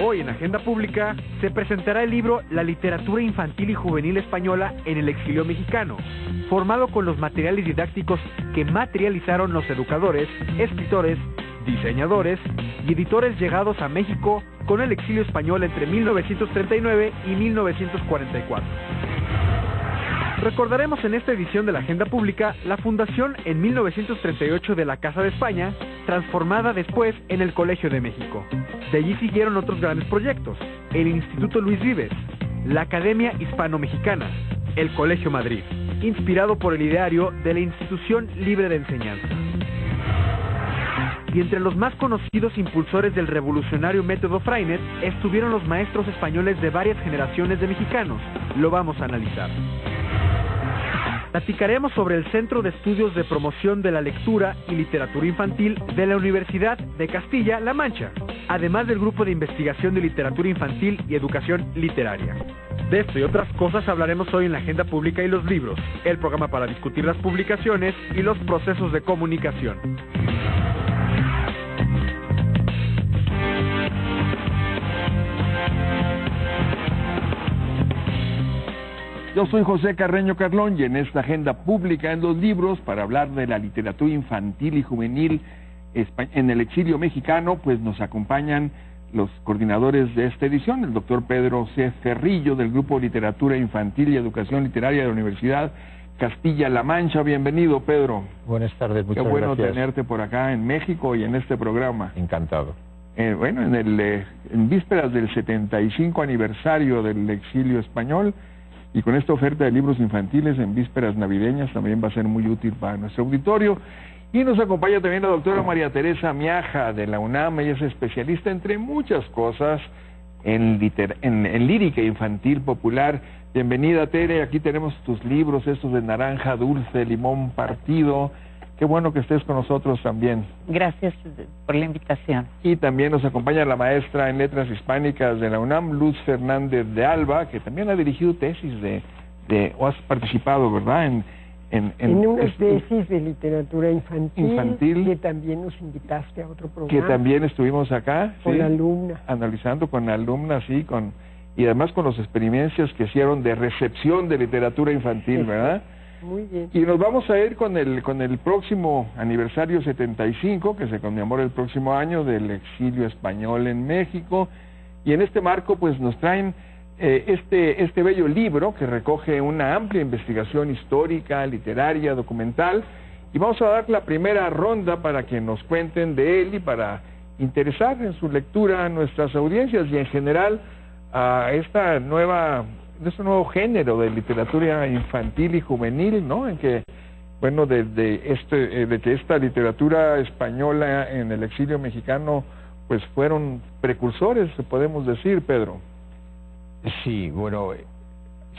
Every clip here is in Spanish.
Hoy en Agenda Pública se presentará el libro La literatura infantil y juvenil española en el exilio mexicano, formado con los materiales didácticos que materializaron los educadores, escritores, diseñadores y editores llegados a México con el exilio español entre 1939 y 1944. Recordaremos en esta edición de la Agenda Pública la fundación en 1938 de la Casa de España, transformada después en el Colegio de México. De allí siguieron otros grandes proyectos: el Instituto Luis Vives, la Academia Hispano-Mexicana, el Colegio Madrid, inspirado por el ideario de la Institución Libre de Enseñanza. Y entre los más conocidos impulsores del revolucionario método Freinet estuvieron los maestros españoles de varias generaciones de mexicanos. Lo vamos a analizar. Platicaremos sobre el Centro de Estudios de Promoción de la Lectura y Literatura Infantil de la Universidad de Castilla-La Mancha, además del Grupo de Investigación de Literatura Infantil y Educación Literaria. De esto y otras cosas hablaremos hoy en la Agenda Pública y los libros, el programa para discutir las publicaciones y los procesos de comunicación. Yo soy José Carreño Carlón y en esta Agenda Pública en los libros, para hablar de la literatura infantil y juvenil en el exilio mexicano, pues nos acompañan los coordinadores de esta edición, el doctor Pedro C. Ferrillo del Grupo Literatura Infantil y Educación Literaria de la Universidad Castilla-La Mancha. Bienvenido, Pedro. Buenas tardes, muchas gracias. Qué bueno tenerte por acá en México y en este programa. Encantado. Bueno, en vísperas del 75 aniversario del exilio español, y con esta oferta de libros infantiles en vísperas navideñas también va a ser muy útil para nuestro auditorio. Y nos acompaña también la doctora María Teresa Miaja de la UNAM. Ella es especialista, entre muchas cosas, en lírica infantil popular. Bienvenida, Tere. Aquí tenemos tus libros, estos de Naranja Dulce, Limón Partido. Qué bueno que estés con nosotros también. Gracias por la invitación. Y también nos acompaña la maestra en Letras Hispánicas de la UNAM, Luz Fernández de Alba, que también ha dirigido tesis o has participado, ¿verdad? En unas tesis de literatura infantil, que también nos invitaste a otro programa. Que también estuvimos acá. Con la alumna. Analizando con la alumna, sí, y además con las experiencias que hicieron de recepción de literatura infantil, ¿verdad? Muy bien. Y nos vamos a ir con el próximo aniversario 75, que se conmemora el próximo año del exilio español en México. Y en este marco, pues nos traen este bello libro que recoge una amplia investigación histórica, literaria, documental. Y vamos a dar la primera ronda para que nos cuenten de él y para interesar en su lectura a nuestras audiencias y en general a este nuevo género de literatura infantil y juvenil, ¿no? En que, bueno, de que esta literatura española en el exilio mexicano, pues fueron precursores, podemos decir, Pedro. Sí, bueno,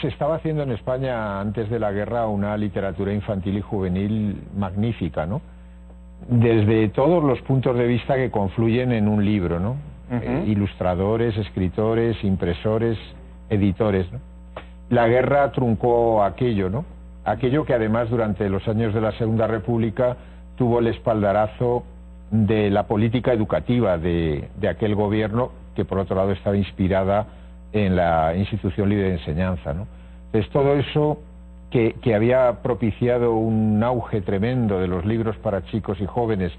se estaba haciendo en España antes de la guerra una literatura infantil y juvenil magnífica, ¿no? Desde todos los puntos de vista que confluyen en un libro, ¿no? Ilustradores, escritores, impresores, editores, ¿no? La guerra truncó aquello, ¿no? Aquello que además durante los años de la Segunda República tuvo el espaldarazo de la política educativa de aquel gobierno, que por otro lado estaba inspirada en la Institución Libre de Enseñanza, ¿no? Entonces todo eso que había propiciado un auge tremendo de los libros para chicos y jóvenes,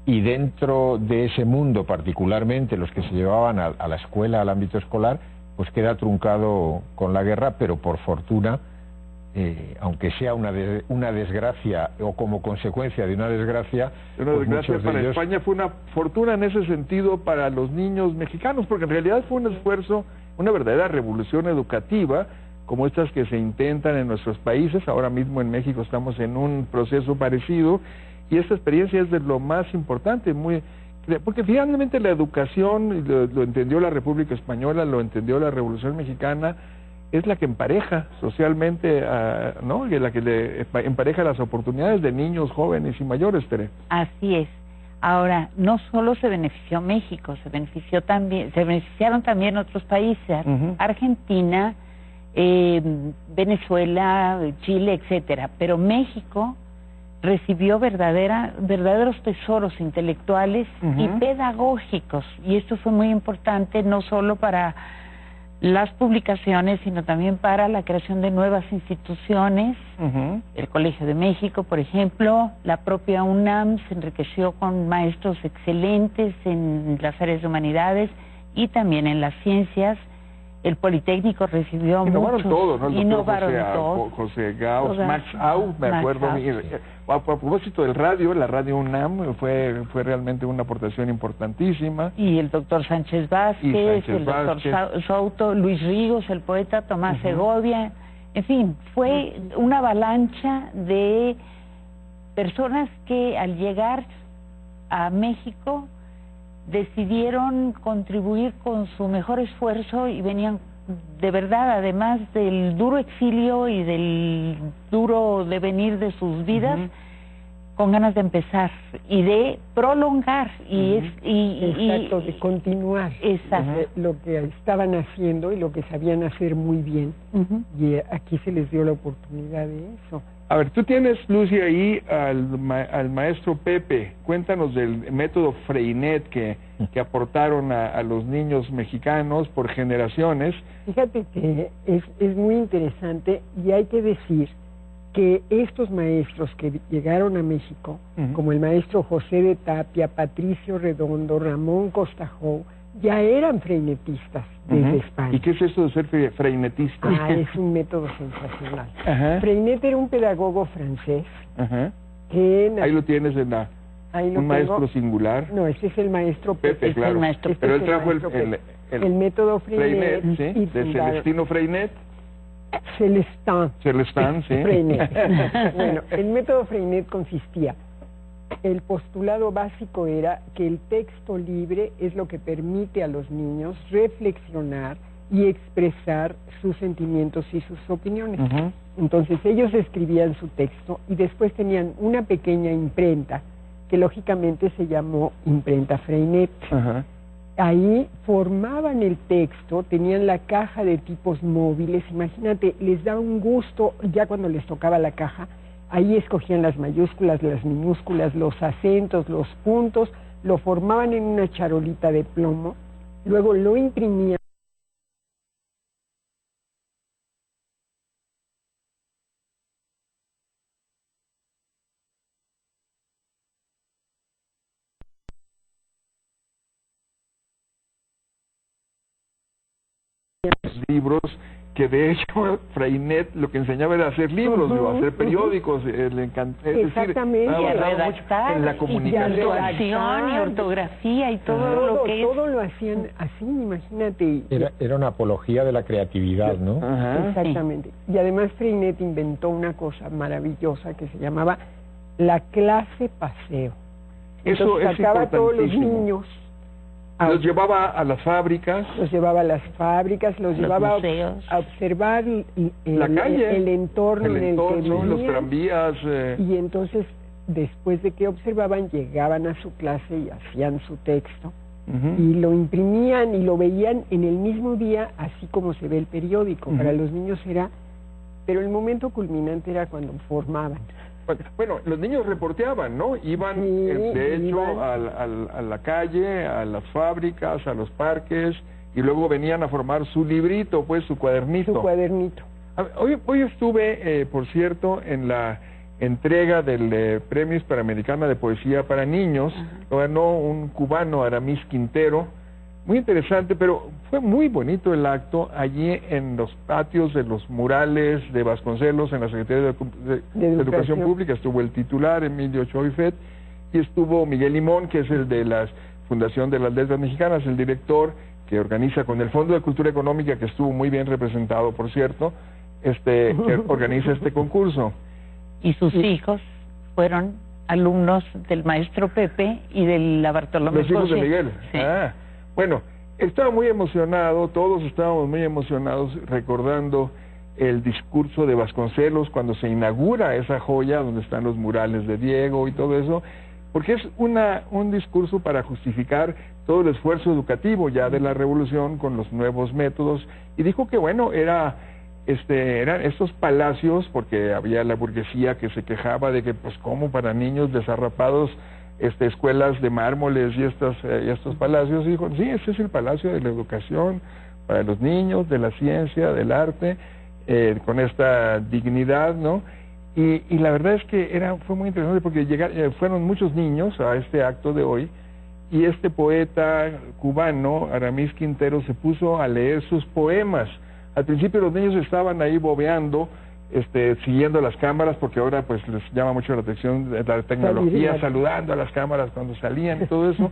y dentro de ese mundo particularmente los que se llevaban a la escuela, al ámbito escolar, pues queda truncado con la guerra, pero por fortuna, aunque sea una desgracia o como consecuencia de una desgracia... Una desgracia para España, fue una fortuna en ese sentido para los niños mexicanos, porque en realidad fue un esfuerzo, una verdadera revolución educativa, como estas que se intentan en nuestros países. Ahora mismo en México estamos en un proceso parecido, y esta experiencia es de lo más importante, porque finalmente la educación, lo entendió la República Española, lo entendió la Revolución Mexicana, es la que empareja socialmente, ¿no? La que le empareja las oportunidades de niños, jóvenes y mayores, Tere. Así es. Ahora, no solo se benefició México, se beneficiaron también otros países, Argentina, Venezuela, Chile, etcétera. Pero México recibió verdaderos tesoros intelectuales y pedagógicos, y esto fue muy importante no solo para las publicaciones, sino también para la creación de nuevas instituciones. El Colegio de México, por ejemplo, la propia UNAM se enriqueció con maestros excelentes en las áreas de humanidades y también en las ciencias. El Politécnico recibió innovaron muchos, todo, ¿no? El innovaron doctor José Gauss, todas, Max Au, me acuerdo. A propósito del radio, la radio UNAM fue realmente una aportación importantísima. Y el doctor Sánchez Vázquez, el doctor Souto, Luis Ríos, el poeta Tomás Segovia, en fin, fue una avalancha de personas que al llegar a México decidieron contribuir con su mejor esfuerzo y venían de verdad, además del duro exilio y del duro devenir de sus vidas, con ganas de empezar y de prolongar exacto, de continuar lo que estaban haciendo y lo que sabían hacer muy bien, y aquí se les dio la oportunidad de eso. A ver, tú tienes, Lucy, ahí al maestro Pepe. Cuéntanos del método Freinet que aportaron a los niños mexicanos por generaciones. Fíjate que es muy interesante, y hay que decir que estos maestros que llegaron a México, como el maestro José de Tapia, Patricio Redondo, Ramón Costajou, ya eran freinetistas desde España. ¿Y qué es eso de ser freinetista? Es un método sensacional. Freinet era un pedagogo francés. Que ahí lo tienes en un maestro singular. No, este es el maestro Pepe. Claro. El maestro Pero él trajo el método Freinet, ¿sí? De Celestino Freinet. Celestin, sí. Freinet. Bueno, el método Freinet consistía: el postulado básico era que el texto libre es lo que permite a los niños reflexionar y expresar sus sentimientos y sus opiniones. Entonces ellos escribían su texto y después tenían una pequeña imprenta que lógicamente se llamó imprenta Freinet. Ahí formaban el texto, tenían la caja de tipos móviles. Imagínate, les da un gusto ya cuando les tocaba la caja. Ahí escogían las mayúsculas, las minúsculas, los acentos, los puntos, lo formaban en una charolita de plomo, luego lo imprimían. Libros, que de hecho Freinet lo que enseñaba era hacer libros, hacer periódicos, exactamente, redactar, en la comunicación, y ortografía y todo lo que todo lo hacían así, imagínate. Era una apología de la creatividad, ¿no? Exactamente. Y además Freinet inventó una cosa maravillosa que se llamaba la clase paseo. Eso es sacaba a todos los niños. Los llevaba a las fábricas. Los llevaba a las fábricas, los llevaba a observar la calle, el entorno en el que vivían, los tranvías. Y entonces, después de que observaban, llegaban a su clase y hacían su texto. Y lo imprimían y lo veían en el mismo día, así como se ve el periódico. Para los niños era... Pero el momento culminante era cuando formaban. Bueno, los niños reporteaban, ¿no? Iban, de hecho, a la calle, a las fábricas, a los parques, y luego venían a formar su librito, pues, su cuadernito. Su cuadernito. Hoy estuve, por cierto, en la entrega del Premio Hispanoamericana de Poesía para Niños. Lo ganó un cubano, Aramis Quintero. Muy interesante, pero fue muy bonito el acto allí en los patios de los murales de Vasconcelos, en la Secretaría de Educación Pública. Estuvo el titular, Emilio Choifet, y estuvo Miguel Limón, que es el de la Fundación de las Letras Mexicanas, el director que organiza con el Fondo de Cultura Económica, que estuvo muy bien representado, por cierto, que organiza este concurso. Y sus hijos fueron alumnos del maestro Pepe y del Bartolomé. Los hijos de Miguel. Sí. Bueno, estaba muy emocionado, todos estábamos muy emocionados recordando el discurso de Vasconcelos cuando se inaugura esa joya donde están los murales de Diego y todo eso, porque es un discurso para justificar todo el esfuerzo educativo ya de la revolución con los nuevos métodos, y dijo que bueno, era eran estos palacios, porque había la burguesía que se quejaba de que, pues, como para niños desarrapados, escuelas de mármoles y estos palacios, y dijo, sí, ese es el palacio de la educación para los niños, de la ciencia, del arte, con esta dignidad, ¿no? Y la verdad es que fue muy interesante porque fueron muchos niños a este acto de hoy, y este poeta cubano, Aramis Quintero, se puso a leer sus poemas. Al principio los niños estaban ahí bobeando, siguiendo las cámaras, porque ahora pues les llama mucho la atención la tecnología, saludando a las cámaras cuando salían y todo eso,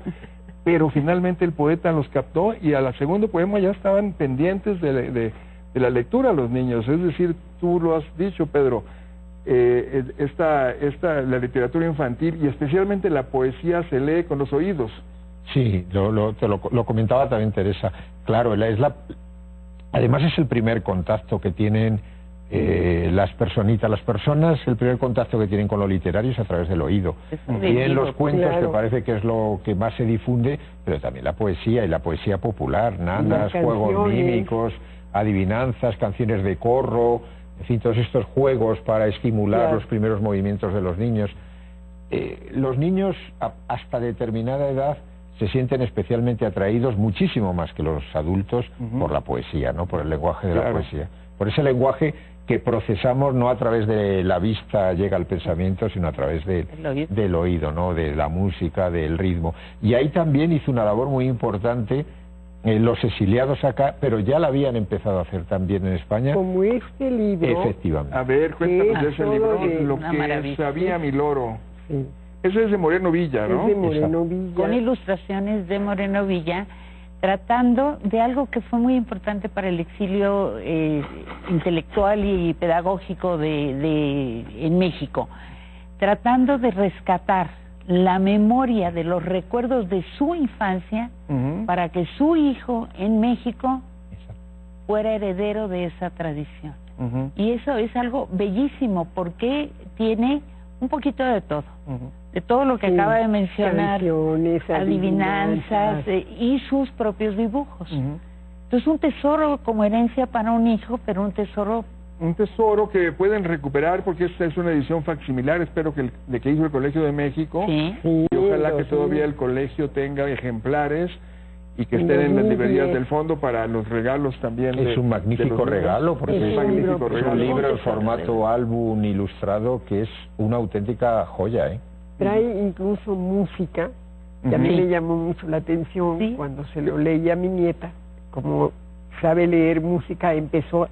pero finalmente el poeta los captó, y al segundo poema ya estaban pendientes de la lectura los niños. Es decir, tú lo has dicho, Pedro, la literatura infantil y especialmente la poesía se lee con los oídos. Sí, lo comentaba también Teresa. Claro, además es el primer contacto que tienen las personitas. Las personas, el primer contacto que tienen con lo literario es a través del oído. Y en los cuentos, claro, que parece que es lo que más se difunde, pero también la poesía, y la poesía popular, nanas, juegos mímicos, adivinanzas, canciones de corro, en fin, todos estos juegos para estimular, claro, los primeros movimientos de los niños. Los niños, hasta determinada edad, se sienten especialmente atraídos, muchísimo más que los adultos, por la poesía, ¿no? Por el lenguaje de, claro, la poesía. Por ese lenguaje que procesamos no a través de la vista llega al pensamiento, sino a través del oído, ¿no? De la música, del ritmo. Y ahí también hizo una labor muy importante los exiliados acá, pero ya la habían empezado a hacer también en España. Como este libro. Efectivamente. A ver, cuéntanos de ese libro, Lo que sabía mi loro. Sí. Ese es de Moreno Villa, ¿no? Es de Moreno Villa. Con ilustraciones de Moreno Villa, tratando de algo que fue muy importante para el exilio intelectual y pedagógico en México, tratando de rescatar la memoria de los recuerdos de su infancia, para que su hijo en México fuera heredero de esa tradición. Y eso es algo bellísimo, porque tiene un poquito de todo, de todo lo que acaba de mencionar, adivinanzas y sus propios dibujos. Entonces, un tesoro como herencia para un hijo, pero un tesoro que pueden recuperar, porque esta es una edición facsimilar, espero que hizo el Colegio de México, y ojalá que todavía el colegio tenga ejemplares y que estén en las librerías del fondo para los regalos también. Es un magnífico regalo, porque es un libro en formato álbum ilustrado que es una auténtica joya, ¿eh? Trae incluso música, que a mí me llamó mucho la atención cuando se lo leí a mi nieta. Como sabe leer música, empezó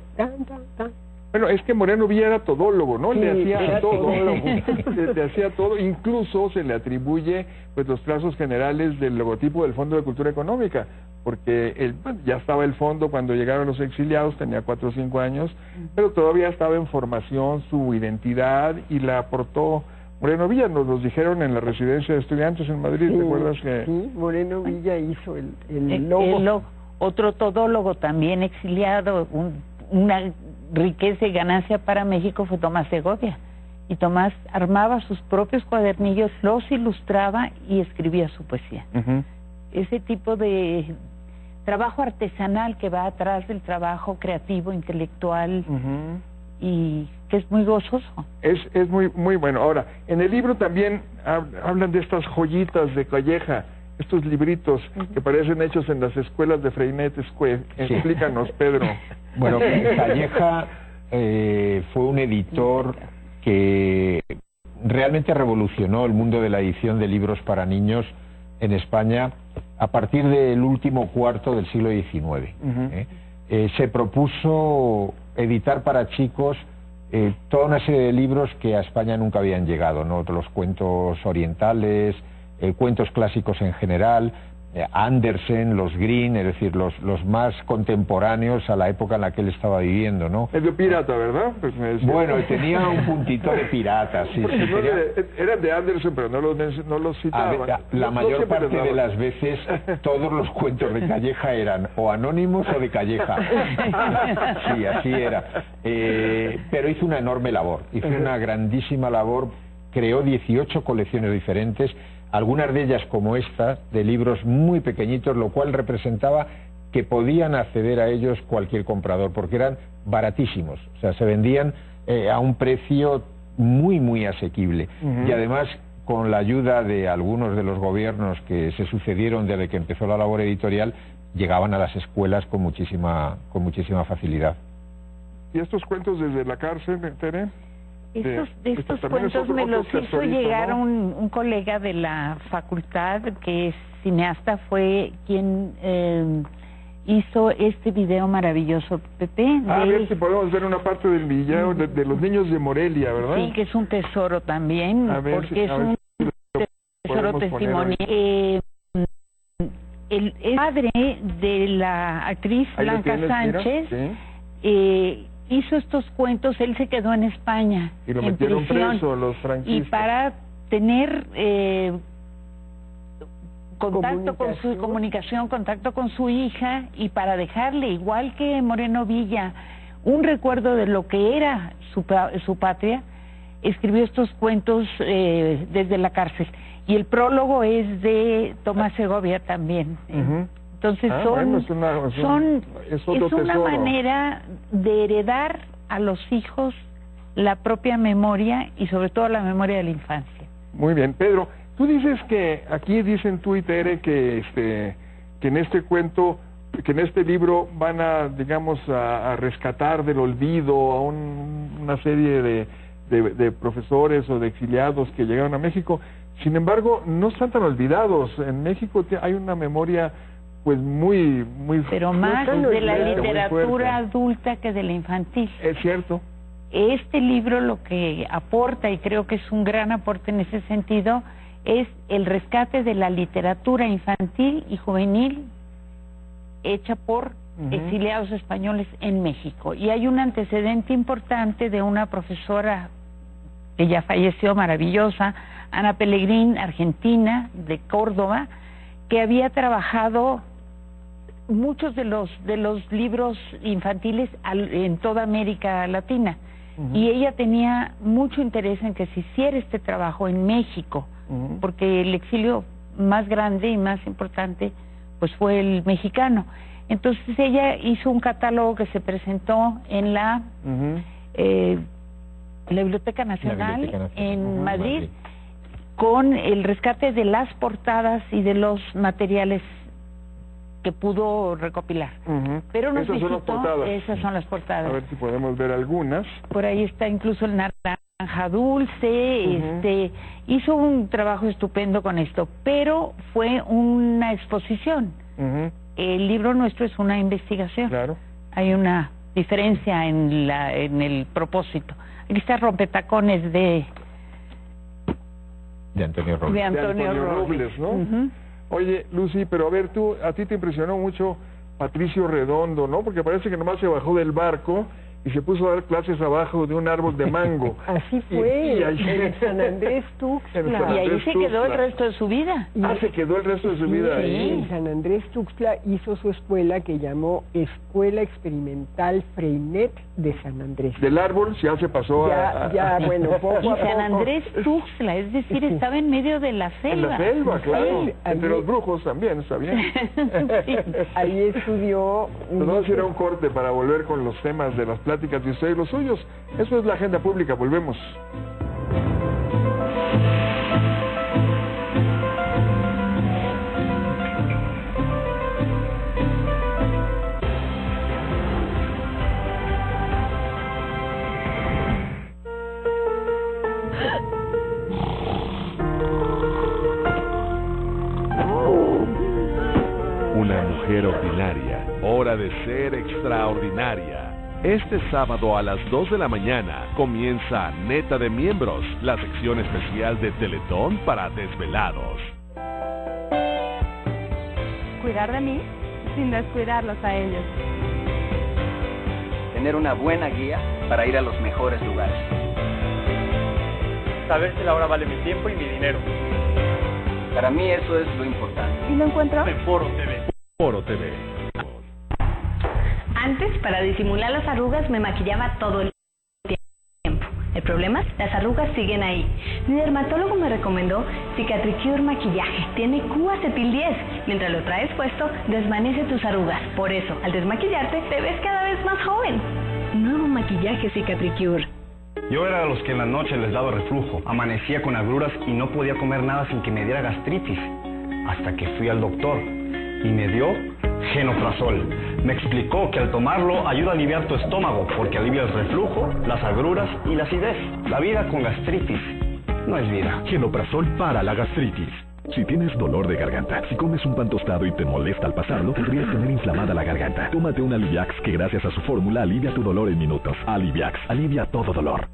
Bueno, es que Moreno Villa era todólogo, ¿no? Le hacía todo. Le hacía todo. Incluso se le atribuye pues los trazos generales del logotipo del Fondo de Cultura Económica, porque ya estaba el fondo cuando llegaron los exiliados, tenía 4 o 5 años, pero todavía estaba en formación su identidad, y la aportó Moreno Villa. Nos los dijeron en la residencia de estudiantes en Madrid, ¿te acuerdas que...? Sí, Moreno Villa hizo el logo. Otro todólogo también exiliado, una riqueza y ganancia para México, fue Tomás Segovia. Y Tomás armaba sus propios cuadernillos, los ilustraba y escribía su poesía. Ese tipo de trabajo artesanal que va atrás del trabajo creativo, intelectual, y que es muy gozoso. Es muy, muy bueno. Ahora, en el libro también hablan de estas joyitas de Calleja, estos libritos que parecen hechos en las escuelas de Freinet Escue. Explícanos, Pedro. Bueno, Calleja fue un editor que realmente revolucionó el mundo de la edición de libros para niños en España a partir del último cuarto del siglo XIX. Se propuso editar para chicos toda una serie de libros que a España nunca habían llegado, ¿no? Los cuentos orientales, cuentos clásicos en general, Andersen, los Grimm, es decir, los más contemporáneos a la época en la que él estaba viviendo, ¿no? Es de pirata, ¿verdad? Pues bueno, tenía un puntito de pirata, sí. Eran de Andersen, pero no los citaban. La mayor parte de las veces, todos los cuentos de Calleja eran o anónimos o de Calleja. Sí, así era. Pero hizo una enorme labor, hizo una grandísima labor, creó 18 colecciones diferentes, algunas de ellas como esta, de libros muy pequeñitos, lo cual representaba que podían acceder a ellos cualquier comprador, porque eran baratísimos, o sea, se vendían a un precio muy, muy asequible. Y además, con la ayuda de algunos de los gobiernos que se sucedieron desde que empezó la labor editorial, llegaban a las escuelas con muchísima facilidad. ¿Y estos cuentos desde la cárcel, Tere? Estos cuentos me los hizo llegar, ¿no? un colega de la facultad, que es cineasta, fue quien hizo este video maravilloso, Pepe. A ver si podemos ver una parte del video de los niños de Morelia, ¿verdad? Sí, que es un tesoro también, porque es un tesoro testimonial. El padre de la actriz Blanca Sánchez hizo estos cuentos. Él se quedó en España, y lo metieron preso los franquistas. Y para tener contacto con su hija, y para dejarle, igual que Moreno Villa, un recuerdo de lo que era su patria, escribió estos cuentos desde la cárcel. Y el prólogo es de Tomás Segovia también. Entonces es una manera de heredar a los hijos la propia memoria, y sobre todo la memoria de la infancia. Muy bien, Pedro. Tú dices que, aquí dicen tú y Tere, que en este cuento, que en este libro van a, digamos, a rescatar del olvido a una serie de profesores o de exiliados que llegaron a México. Sin embargo, no están tan olvidados. En México hay una memoria pues muy pero más de la literatura adulta que de la infantil. Es cierto. Este libro lo que aporta, y creo que es un gran aporte en ese sentido, es el rescate de la literatura infantil y juvenil hecha por exiliados españoles en México. Y hay un antecedente importante de una profesora que ya falleció, maravillosa, Ana Pellegrín, argentina, de Córdoba, que había trabajado muchos de los libros infantiles en toda América Latina. Y ella tenía mucho interés en que se hiciera este trabajo en México, porque el exilio más grande y más importante pues fue el mexicano. Entonces ella hizo un catálogo que se presentó en la Biblioteca Nacional en Madrid, con el rescate de las portadas y de los materiales que pudo recopilar. Pero nos visitó, esas son las portadas. A ver si podemos ver algunas. Por ahí está incluso el naranja dulce. Hizo un trabajo estupendo con esto, pero fue una exposición. El libro nuestro es una investigación. Claro. Hay una diferencia en el propósito. Aquí está Rompetacones de Antonio Robles. De Antonio Robles, ¿no? Oye, Lucy, pero a ver, a ti te impresionó mucho Patricio Redondo, ¿no? Porque parece que nomás se bajó del barco y se puso a dar clases abajo de un árbol de mango. Así fue, en San Andrés Tuxtla. Y ahí se quedó el resto de su vida. Se quedó el resto de su vida ahí. En San Andrés Tuxtla hizo su escuela, que llamó Escuela Experimental Freinet de San Andrés. Del árbol ya se pasó bueno, poco a poco. Y San Andrés Tuxtla, es decir, estaba en medio de la selva. En la selva, claro. Entre los brujos también, está bien. Ahí estudió... Nos vamos a ir a un corte para volver con los temas de las pláticas de ustedes y los suyos. Eso es la agenda pública, volvemos. Una mujer ordinaria, hora de ser extraordinaria. Este sábado a las 2 de la mañana comienza Neta de Miembros, la sección especial de Teletón para desvelados. Cuidar de mí sin descuidarlos a ellos. Tener una buena guía para ir a los mejores lugares. Saber si la hora vale mi tiempo y mi dinero. Para mí eso es lo importante. ¿Y lo encuentro? En Foro TV. Foro TV. Antes, para disimular las arrugas, me maquillaba todo el tiempo. ¿El problema? Las arrugas siguen ahí. Mi dermatólogo me recomendó Cicatricure Maquillaje. Tiene Q-acetil-10. Mientras lo traes puesto, desvanece tus arrugas. Por eso, al desmaquillarte, te ves cada vez más joven. Nuevo maquillaje Cicatricure. Yo era de los que en la noche les daba reflujo, amanecía con agruras y no podía comer nada sin que me diera gastritis. Hasta que fui al doctor y me dio genoprazol. Me explicó que al tomarlo ayuda a aliviar tu estómago porque alivia el reflujo, las agruras y la acidez. La vida con gastritis no es vida. Genoprazol para la gastritis. Si tienes dolor de garganta, si comes un pan tostado y te molesta al pasarlo, podrías tener inflamada la garganta. Tómate un Aliviax que gracias a su fórmula alivia tu dolor en minutos. Aliviax, alivia todo dolor.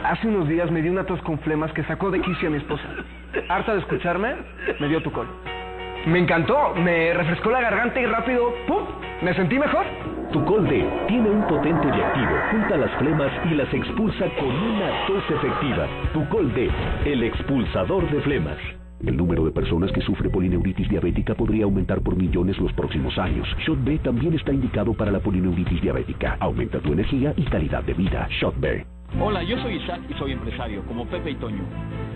Hace unos días me dio una tos con flemas que sacó de quicio a mi esposa. Harta de escucharme, me dio Tucol. Me encantó, me refrescó la garganta y rápido, ¡pum!, me sentí mejor. Tucol D tiene un potente reactivo, junta las flemas y las expulsa con una tos efectiva. Tucol D, el expulsador de flemas. El número de personas que sufre polineuritis diabética podría aumentar por millones los próximos años. Shot B también está indicado para la polineuritis diabética. Aumenta tu energía y calidad de vida. Shot B. Hola, yo soy Isaac y soy empresario, como Pepe y Toño.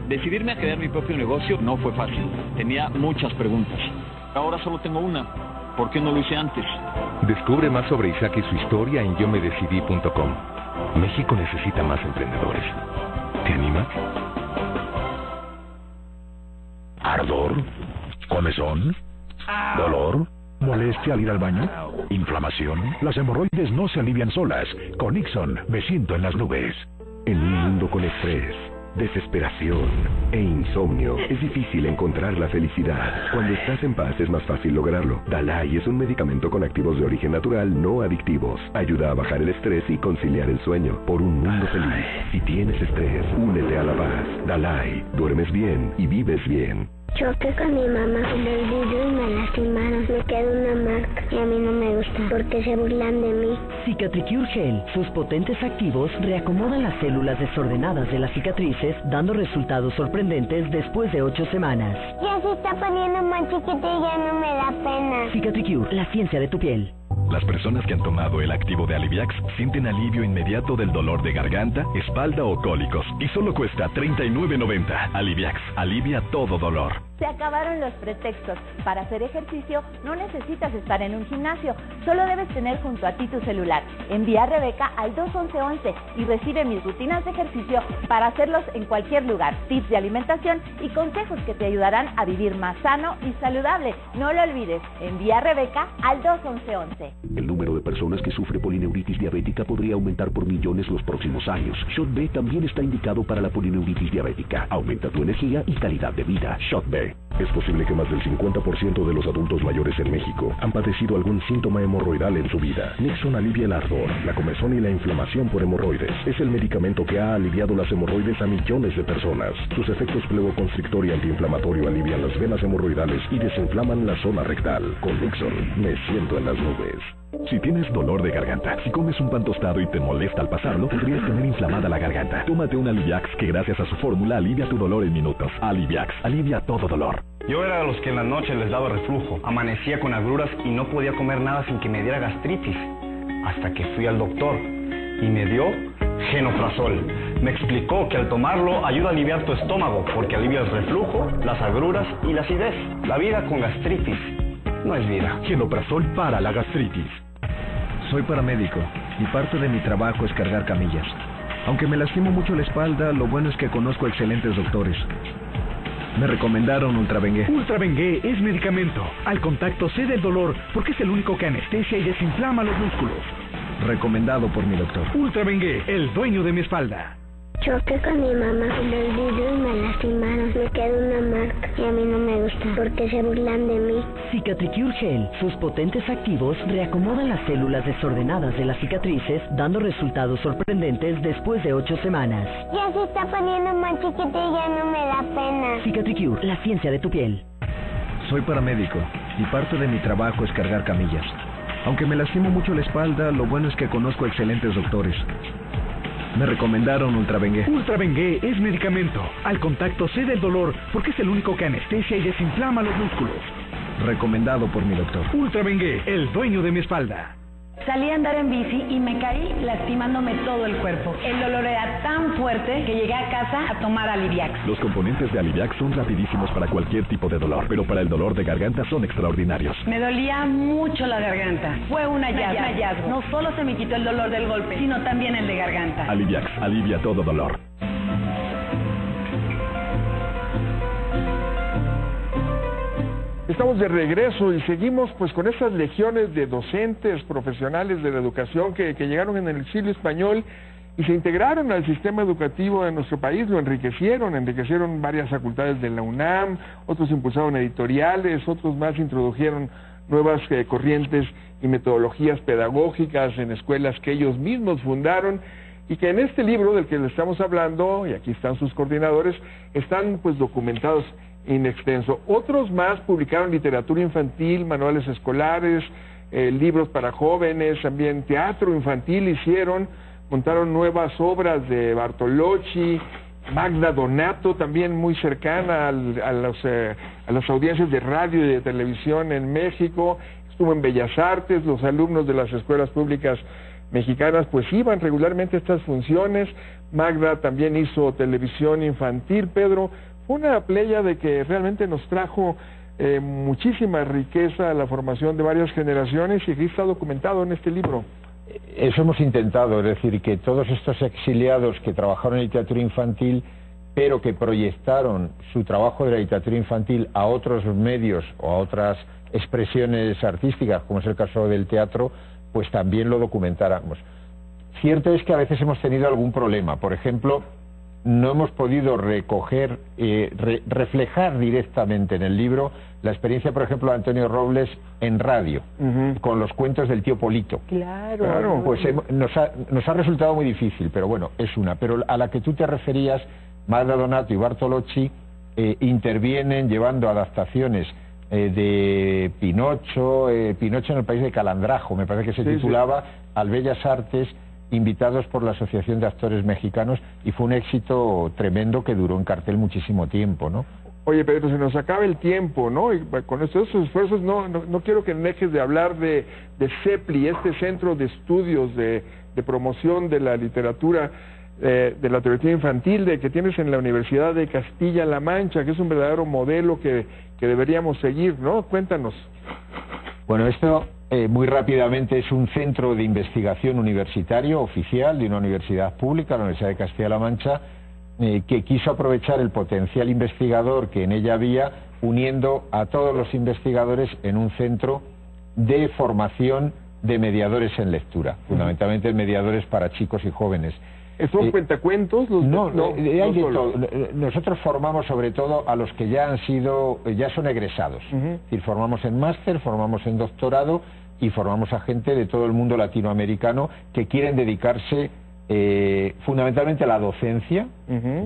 Decidirme a crear mi propio negocio no fue fácil. Tenía muchas preguntas. Ahora solo tengo una. ¿Por qué no lo hice antes? Descubre más sobre Isaac y su historia en yomedecidí.com. México necesita más emprendedores. ¿Te animas? ¿Ardor? ¿Comezón? ¿Dolor? ¿Molestia al ir al baño? ¿Inflamación? Las hemorroides no se alivian solas. Con Ixon me siento en las nubes. En un mundo con estrés, desesperación e insomnio, es difícil encontrar la felicidad. Cuando estás en paz es más fácil lograrlo. Dalai es un medicamento con activos de origen natural no adictivos. Ayuda a bajar el estrés y conciliar el sueño. Por un mundo feliz. Si tienes estrés, únete a la paz. Dalai, duermes bien y vives bien. Choqué con mi mamá en el vidrio y me lastimaron. Me quedó una marca y a mí no me gusta porque se burlan de mí. Cicatricure Gel. Sus potentes activos reacomodan las células desordenadas de las cicatrices, dando resultados sorprendentes después de 8 semanas. Ya se está poniendo más chiquita y ya no me da pena. Cicatricure, la ciencia de tu piel. Las personas que han tomado el activo de Aliviax sienten alivio inmediato del dolor de garganta, espalda o cólicos y solo cuesta $39.90. Aliviax, alivia todo dolor. Se acabaron los pretextos. Para hacer ejercicio no necesitas estar en un gimnasio, solo debes tener junto a ti tu celular. Envía a Rebeca al 21111 y recibe mis rutinas de ejercicio para hacerlos en cualquier lugar, tips de alimentación y consejos que te ayudarán a vivir más sano y saludable. No lo olvides, envía a Rebeca al 21111. El número de personas que sufre polineuritis diabética podría aumentar por millones los próximos años. Shot B también está indicado para la polineuritis diabética. Aumenta tu energía y calidad de vida. Shot B. Es posible que más del 50% de los adultos mayores en México han padecido algún síntoma hemorroidal en su vida. Nixon alivia el ardor, la comezón y la inflamación por hemorroides. Es el medicamento que ha aliviado las hemorroides a millones de personas. Sus efectos plevoconstrictor y antiinflamatorio alivian las venas hemorroidales y desinflaman la zona rectal. Con Nixon me siento en las nubes. Si tienes dolor de garganta, si comes un pan tostado y te molesta al pasarlo, podrías tener inflamada la garganta. Tómate un Aliviax que gracias a su fórmula alivia tu dolor en minutos. Aliviax, alivia todo dolor. Yo era de los que en la noche les daba reflujo, amanecía con agruras y no podía comer nada sin que me diera gastritis. Hasta que fui al doctor y me dio genoprazol. Me explicó que al tomarlo ayuda a aliviar tu estómago porque alivia el reflujo, las agruras y la acidez. La vida con gastritis no es vida. Genoprazol para la gastritis. Soy paramédico y parte de mi trabajo es cargar camillas. Aunque me lastimo mucho la espalda, lo bueno es que conozco excelentes doctores. Me recomendaron Ultrabengué. Ultrabengué es medicamento. Al contacto cede el dolor porque es el único que anestesia y desinflama los músculos. Recomendado por mi doctor. Ultrabengué, el dueño de mi espalda. Choqué con mi mamá en el vidrio y me lastimaron. Me quedó una marca y a mí no me gusta porque se burlan de mí. Cicatricure Gel. Sus potentes activos reacomodan las células desordenadas de las cicatrices, dando resultados sorprendentes después de 8 semanas. Ya se está poniendo más chiquita y ya no me da pena. Cicatricure, la ciencia de tu piel. Soy paramédico y parte de mi trabajo es cargar camillas. Aunque me lastimo mucho la espalda, lo bueno es que conozco excelentes doctores. Me recomendaron Ultrabengué. Ultrabengué es medicamento. Al contacto cede el dolor porque es el único que anestesia y desinflama los músculos. Recomendado por mi doctor. Ultrabengué, el dueño de mi espalda. Salí a andar en bici y me caí lastimándome todo el cuerpo. El dolor era tan fuerte que llegué a casa a tomar Aliviax. Los componentes de Aliviax son rapidísimos para cualquier tipo de dolor, pero para el dolor de garganta son extraordinarios. Me dolía mucho la garganta. Fue un hallazgo. No solo se me quitó el dolor del golpe, sino también el de garganta. Aliviax, alivia todo dolor. Estamos de regreso y seguimos pues con estas legiones de docentes profesionales de la educación que llegaron en el exilio español y se integraron al sistema educativo de nuestro país, lo enriquecieron varias facultades de la UNAM, otros impulsaron editoriales, otros más introdujeron nuevas corrientes y metodologías pedagógicas en escuelas que ellos mismos fundaron y que en este libro del que les estamos hablando, y aquí están sus coordinadores, están pues documentados in extenso. Otros más publicaron literatura infantil, manuales escolares, libros para jóvenes, también teatro infantil hicieron, montaron nuevas obras de Bartolocci, Magda Donato, también muy cercana a las audiencias de radio y de televisión en México, estuvo en Bellas Artes, los alumnos de las escuelas públicas mexicanas pues iban regularmente a estas funciones. Magda también hizo televisión infantil. Pedro, fue una playa de que realmente nos trajo muchísima riqueza a la formación de varias generaciones y aquí está documentado en este libro. Eso hemos intentado, es decir, que todos estos exiliados que trabajaron en literatura infantil, pero que proyectaron su trabajo de la literatura infantil a otros medios o a otras expresiones artísticas, como es el caso del teatro, pues también lo documentáramos. Cierto es que a veces hemos tenido algún problema, por ejemplo, no hemos podido recoger, reflejar directamente en el libro la experiencia, por ejemplo, de Antonio Robles en radio, con los cuentos del tío Polito. Claro. Pues nos ha resultado muy difícil, pero bueno, es una. Pero a la que tú te referías, Magda Donato y Bartolocci intervienen llevando adaptaciones de Pinocho, Pinocho en el país de Calandrajo, me parece que se titulaba, al Bellas Artes, invitados por la Asociación de Actores Mexicanos, y fue un éxito tremendo que duró en cartel muchísimo tiempo, ¿no? Oye, Pedro, se nos acaba el tiempo, ¿no? Y con estos esfuerzos no quiero que dejes de hablar de CEPLI, este centro de estudios de promoción de la literatura infantil que tienes en la Universidad de Castilla-La Mancha, que es un verdadero modelo que deberíamos seguir, ¿no? Cuéntanos. Bueno, esto muy rápidamente es un centro de investigación universitario oficial de una universidad pública, la Universidad de Castilla-La Mancha, que quiso aprovechar el potencial investigador que en ella había, uniendo a todos los investigadores en un centro de formación de mediadores en lectura, fundamentalmente mediadores para chicos y jóvenes. ¿Son cuentacuentos? Hay de todo. Nosotros formamos sobre todo a los que ya son egresados. Es decir, formamos en máster, formamos en doctorado y formamos a gente de todo el mundo latinoamericano que quieren dedicarse fundamentalmente a la docencia,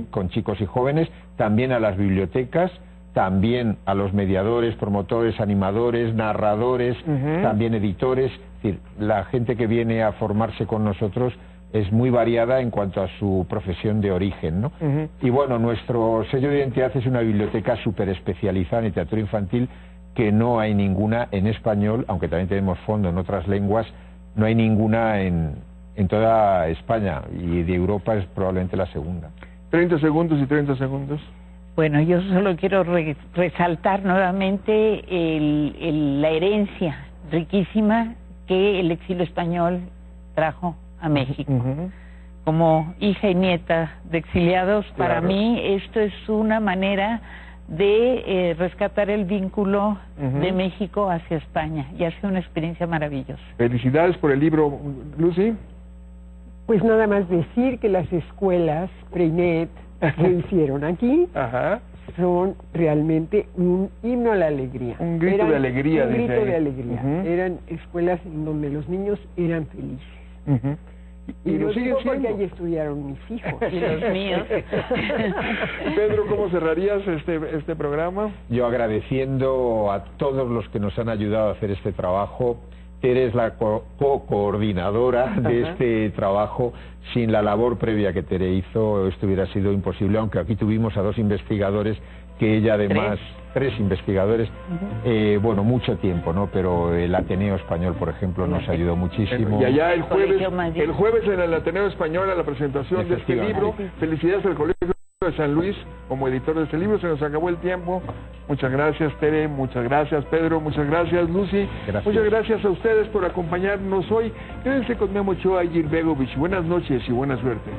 con chicos y jóvenes, también a las bibliotecas, también a los mediadores, promotores, animadores, narradores, también editores. Es decir, la gente que viene a formarse con nosotros es muy variada en cuanto a su profesión de origen, ¿no? Y bueno, nuestro sello de identidad es una biblioteca súper especializada en literatura infantil, que no hay ninguna en español, aunque también tenemos fondo en otras lenguas, no hay ninguna en toda España, y de Europa es probablemente la segunda. 30 segundos y 30 segundos. Bueno, yo solo quiero resaltar nuevamente la herencia riquísima que el exilio español trajo a México. Como hija y nieta de exiliados, para mí esto es una manera de rescatar el vínculo de México hacia España, y ha sido una experiencia maravillosa. Felicidades por el libro, Lucy. Pues nada más decir que las escuelas Freinet que hicieron aquí son realmente un himno a la alegría. Un grito de alegría. Un grito de alegría. Eran escuelas en donde los niños eran felices. Y lo siguen siendo, porque ahí estudiaron mis hijos. Y los míos. Pedro, ¿cómo cerrarías este programa? Yo agradeciendo a todos los que nos han ayudado a hacer este trabajo. Eres la coordinadora de este trabajo. Sin la labor previa que Tere hizo, esto hubiera sido imposible, aunque aquí tuvimos a dos investigadores que ella además... Tres investigadores, bueno, mucho tiempo, ¿no? Pero el Ateneo Español, por ejemplo, nos ayudó muchísimo. Y allá el jueves en el Ateneo Español a la presentación de este libro. Felicidades al Colegio de San Luis como editor de este libro. Se nos acabó el tiempo. Muchas gracias, Tere, muchas gracias, Pedro, muchas gracias, Lucy. Muchas gracias a ustedes por acompañarnos hoy. Quédense con Memo Ochoa y Gil Begovich. Buenas noches y buena suerte.